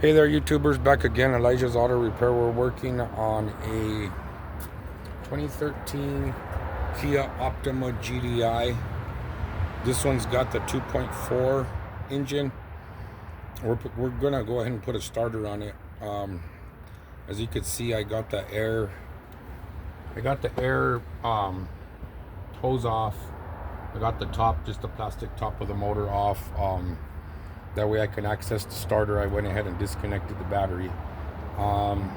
Hey there, YouTubers, back again. Elijah's Auto Repair. We're working on a 2013 Kia Optima GDI. This one's got the 2.4 engine. We're gonna go ahead and put a starter on it. As you can see, I got the air hose off. I got the top, just the plastic top of the motor off. That way I can access the starter. I went ahead and disconnected the battery. I'm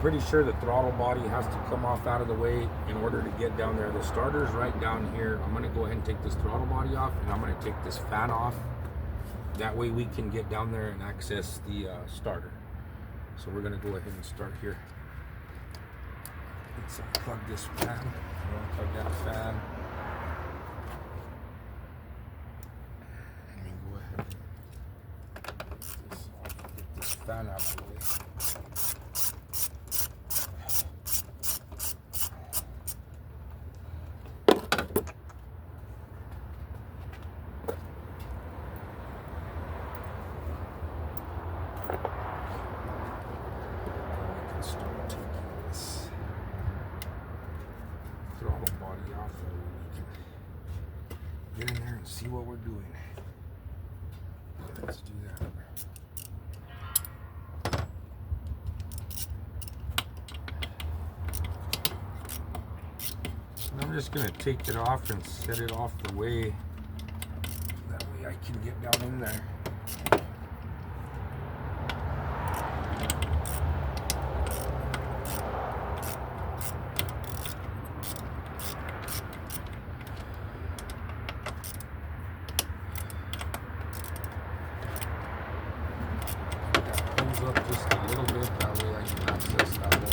pretty sure the throttle body has to come off out of the way in order to get down there. The starter's right down here. I'm gonna go ahead and take this throttle body off, and I'm gonna take this fan off. That way we can get down there and access the starter. So we're gonna go ahead and start here. Let's unplug this fan. Unplug that fan. Fan out of the way. We can start taking this throttle body off so we can get in there and see what we're doing. Let's do that. I'm just going to take it off and set it off the way. That way I can get down in there. That comes up just a little bit. That way I can access that one.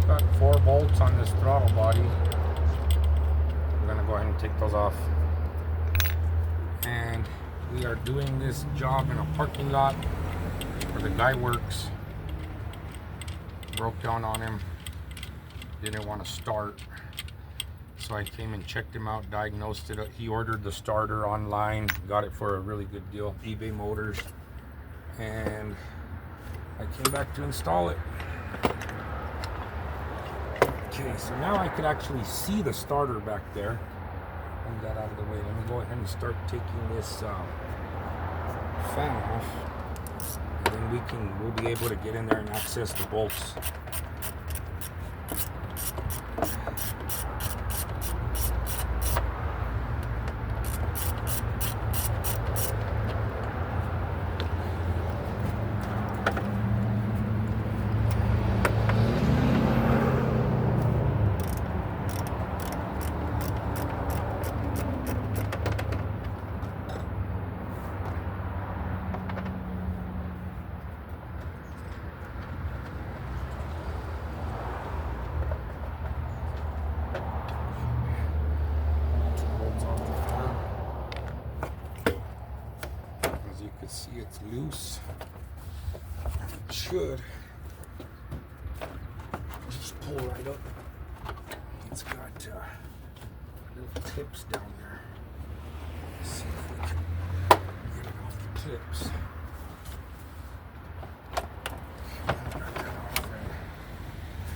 Got 4 bolts on this throttle body. We're gonna go ahead and take those off. And we are doing this job in a parking lot where the guy works. Broke down on him. Didn't want to start. So I came and checked him out, diagnosed it. He ordered the starter online, got it for a really good deal, eBay Motors. And I came back to install it. Okay, so now I could actually see the starter back there. Move that out of the way. Let me go ahead and start taking this fan off, and then we'll be able to get in there and access the bolts. See, it's loose. It should just pull right up. It's got little tips down there. Let's see if we can get it off the tips. Got that off there.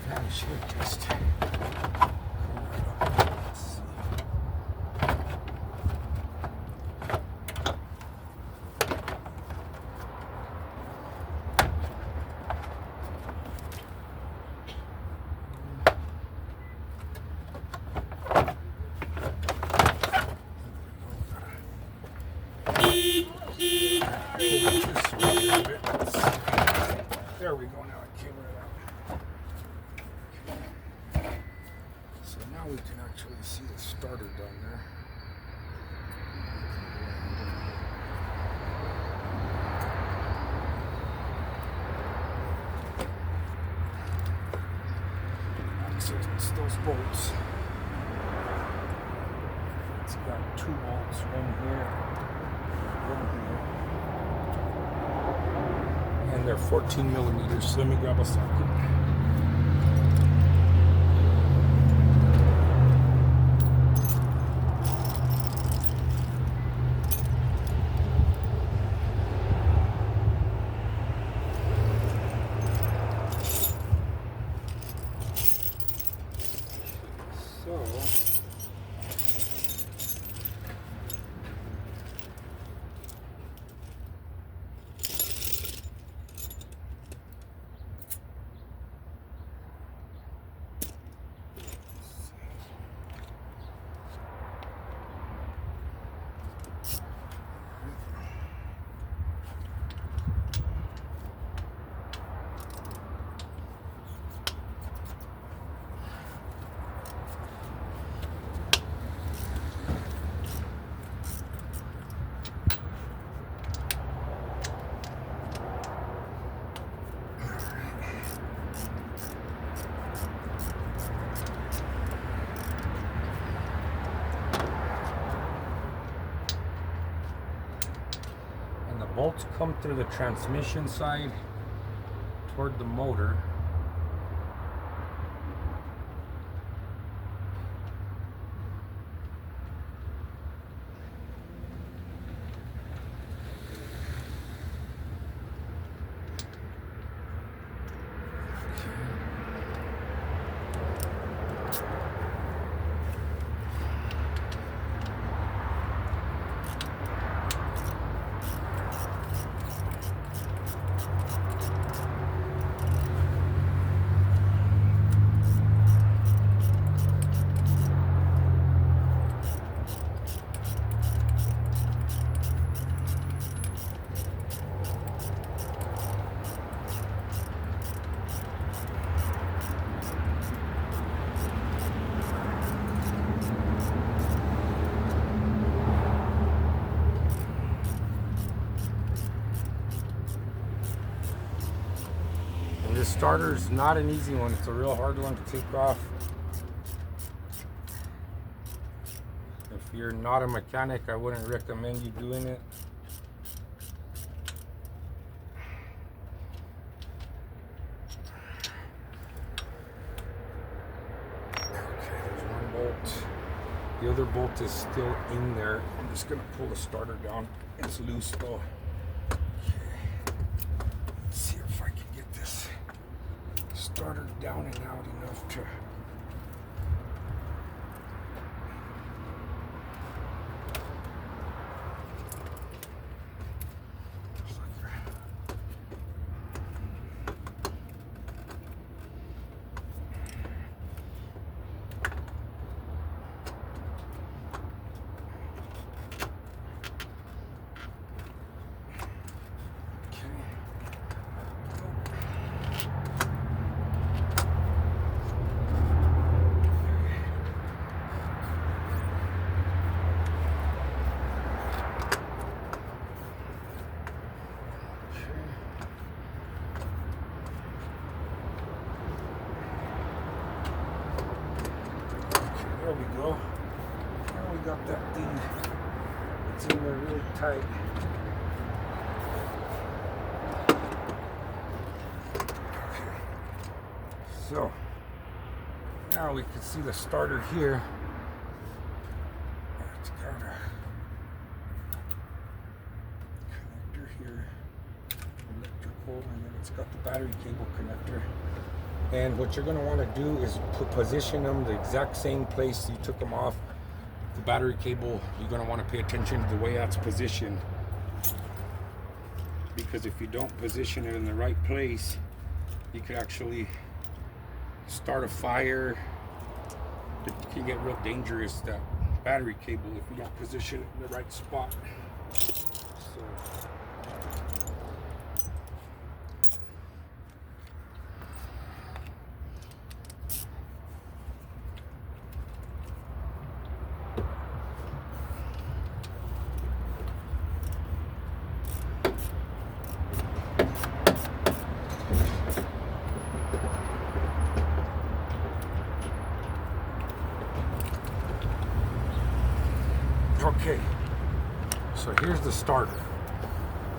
That should just come right up. Let's see. this way a little bit. There we go. Now it came right out. So now we can actually see the starter down there. So it's those bolts. It's got 2 bolts, one here, one here. And they're 14 millimeters. So let me grab a socket. Bolts come through the transmission side toward the motor. This starter is not an easy one. It's a real hard one to take off. If you're not a mechanic, I wouldn't recommend you doing it. Okay, there's one bolt. The other bolt is still in there. I'm just gonna pull the starter down. It's loose though. Starter down and out enough to there we go. Now we got that thing. It's in there really tight. Okay. So now we can see the starter here. It's got a connector here, electrical, and then it's got the battery cable connector. And what you're going to want to do is position them the exact same place you took them off. The battery cable, you're going to want to pay attention to the way that's positioned. Because if you don't position it in the right place, you could actually start a fire. It can get real dangerous, that battery cable, if you don't position it in the right spot. So Okay, so here's the starter.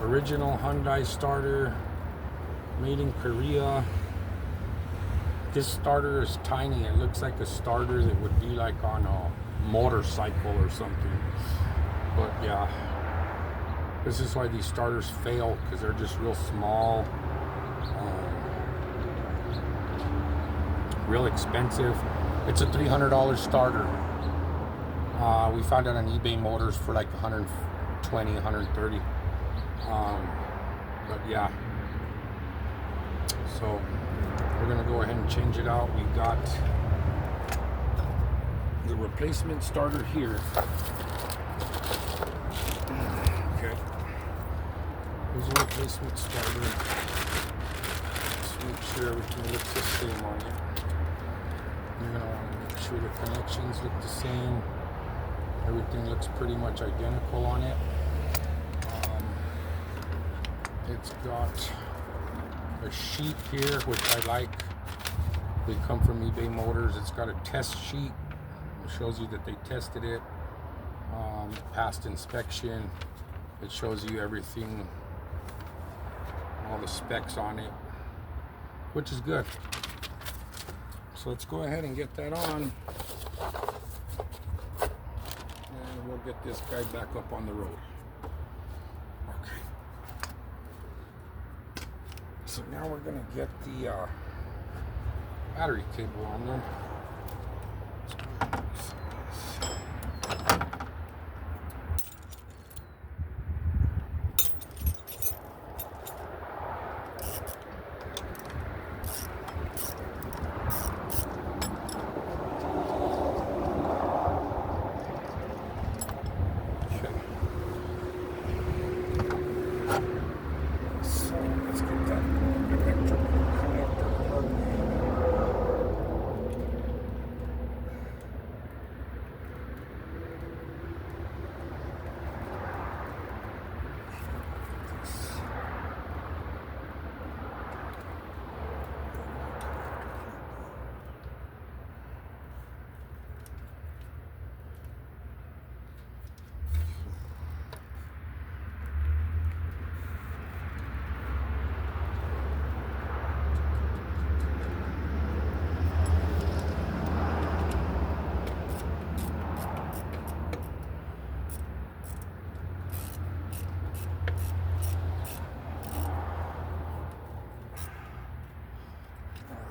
Original Hyundai starter, made in Korea. This starter is tiny. It looks like a starter that would be like on a motorcycle or something. But yeah, this is why these starters fail, because they're just real small, real expensive. It's a $300 starter. We found it on eBay Motors for like 120, 130. But yeah, so we're gonna go ahead and change it out. We got the replacement starter here. Okay, here's a replacement starter. Let's make sure everything looks the same on it. You're gonna want to make sure the connections look the same. Everything looks pretty much identical on it. It's got a sheet here, which I like. They come from eBay Motors. It's got a test sheet. It shows you that they tested it, passed inspection. It shows you everything, all the specs on it, which is good. So let's go ahead and get that on, and we'll get this guy back up on the road. Okay. So now we're gonna get the battery cable on there.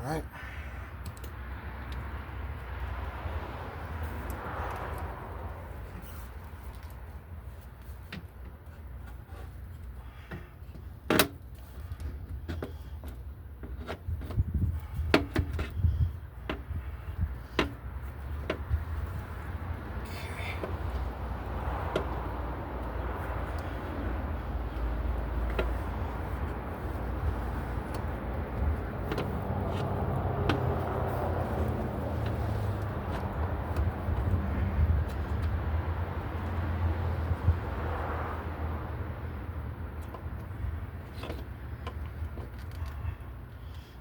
All right.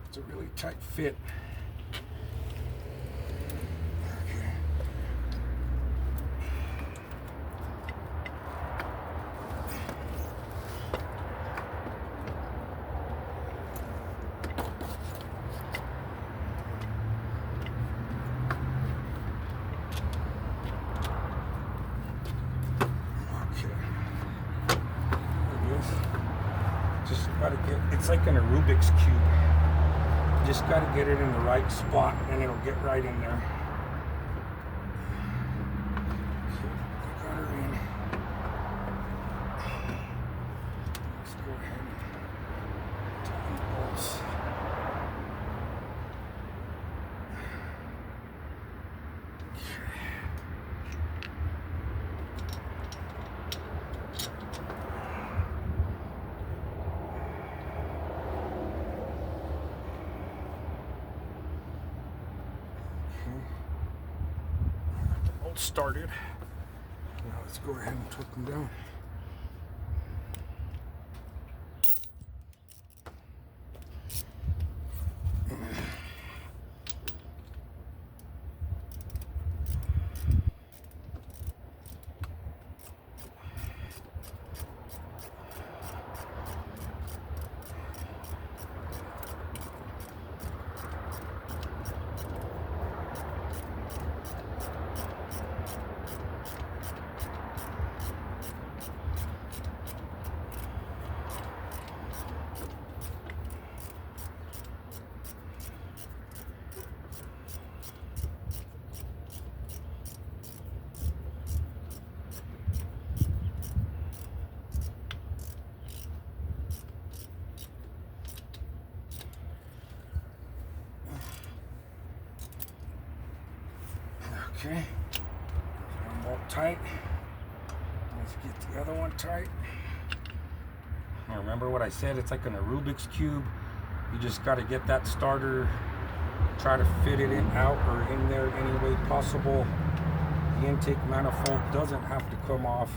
It's a really tight fit. Just gotta get, it's like in a Rubik's Cube. Just got to get it in the right spot and it'll get right in there. Okay, got her in. Let's go ahead and tighten the bolts. Started. Now let's go ahead and tuck them down. tight. Let's get the other one tight. Now remember what I said, it's like in a Rubik's Cube. You just got to get that starter, try to fit it out or in there any way possible. The intake manifold doesn't have to come off.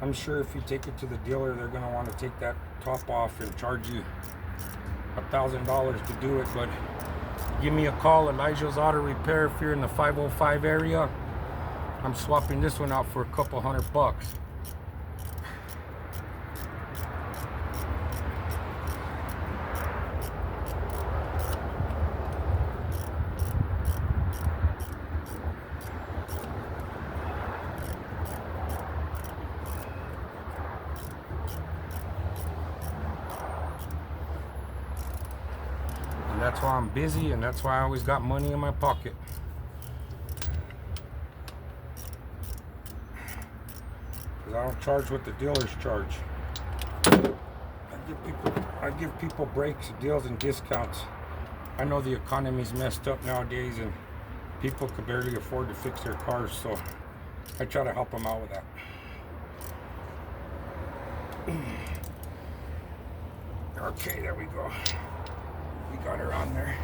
I'm sure if you take it to the dealer, they're going to want to take that top off and charge you $1,000 to do it, but give me a call, Elijah's Auto Repair, if you're in the 505 area. I'm swapping this one out for a couple $100. That's why I'm busy, and that's why I always got money in my pocket. Because I don't charge what the dealers charge. I give people breaks, deals, and discounts. I know the economy's messed up nowadays, and people could barely afford to fix their cars, so I try to help them out with that. Okay, there we go. We got her on there.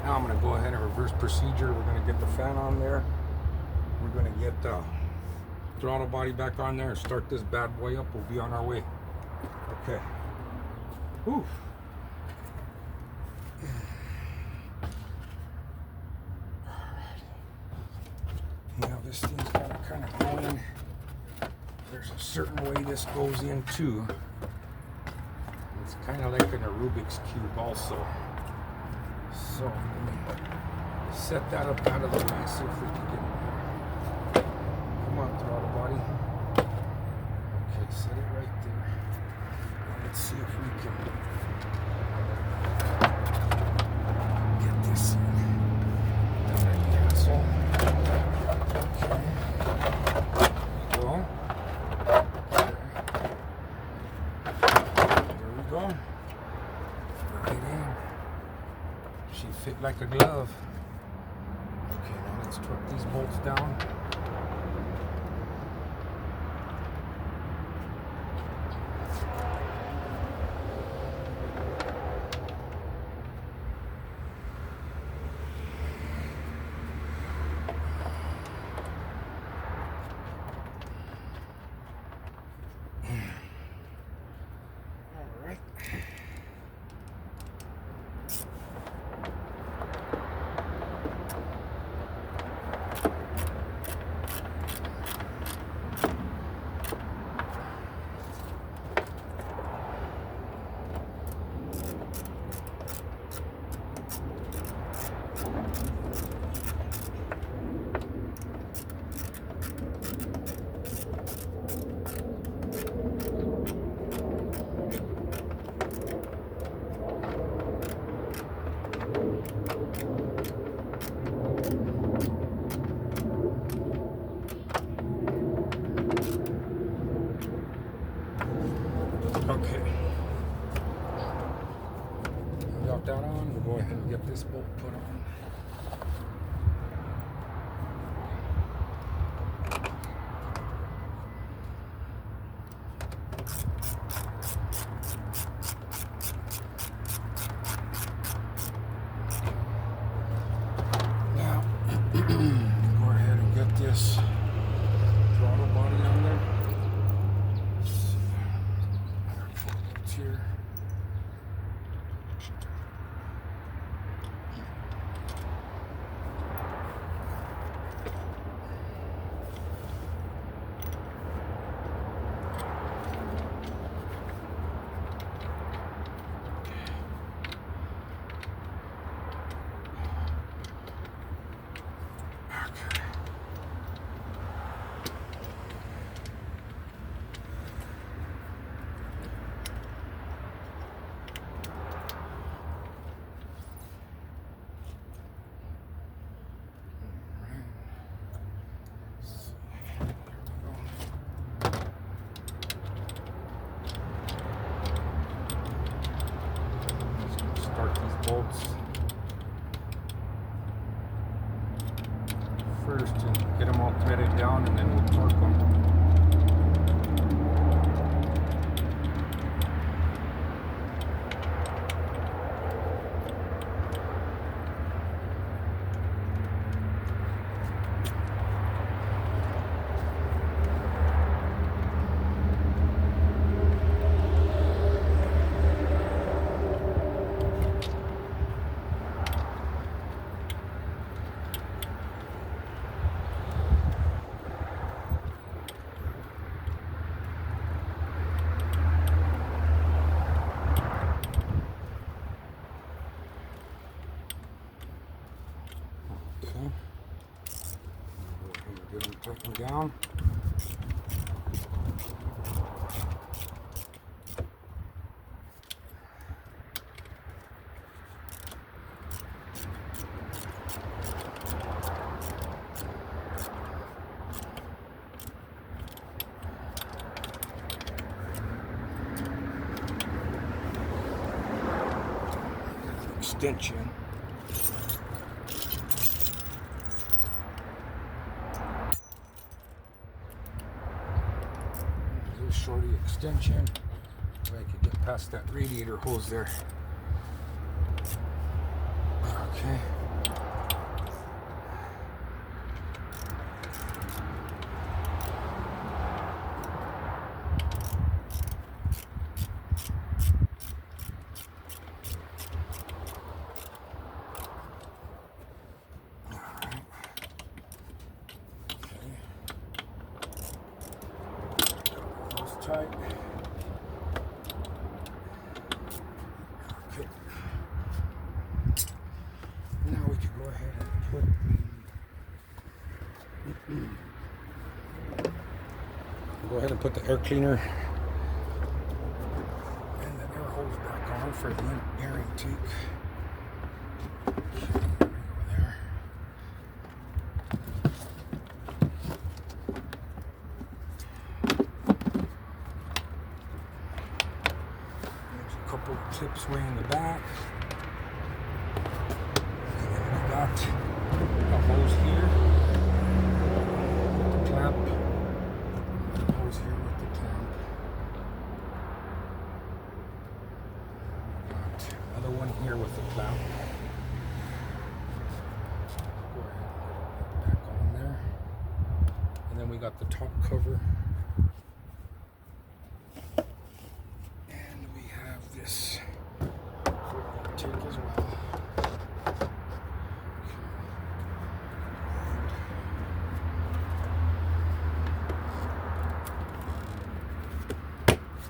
Now I'm going to go ahead and reverse procedure. We're going to get the fan on there. We're going to get the throttle body back on there and start this bad boy up. We'll be on our way. Okay. Whew. Now this thing's got to kind of go in. There's a certain way this goes in too. It's kind of like in a Rubik's Cube also. So let me set that up out of the way, see if we can get it. Come on, throttle body. Okay, set it right there. Let's see if we can get this in. Down in the asshole. Okay. There we go. Right in. She fit like a glove. Okay, now let's torque these bolts down. Okay. We got that on. We'll go ahead and get this bolt put on. Now, go ahead and get this throttle body on there. Here. down and then we'll torque them. Get them tightened down. Extension. Shorty extension so I could get past that radiator hose there. Okay. Tight. Okay. Now we can go ahead and put the air cleaner and the air hose back on for the air intake. Couple of clips way in the back. And then we got a hose here with the clamp. And a hose here with the clamp. Got another one here with the clamp. Go ahead and get it back on there. And then we got the top cover. This take as well.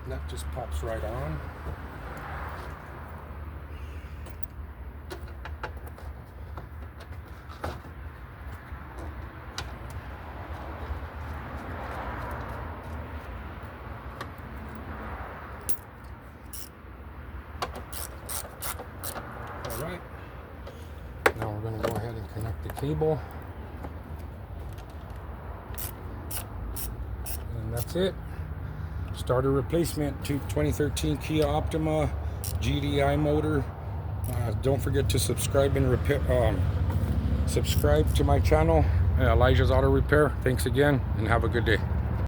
That just pops right on. Alright, now we're going to go ahead and connect the cable, and that's it. Starter replacement to 2013 Kia Optima GDI motor. Don't forget to subscribe and subscribe to my channel, Elijah's Auto Repair. Thanks again and have a good day.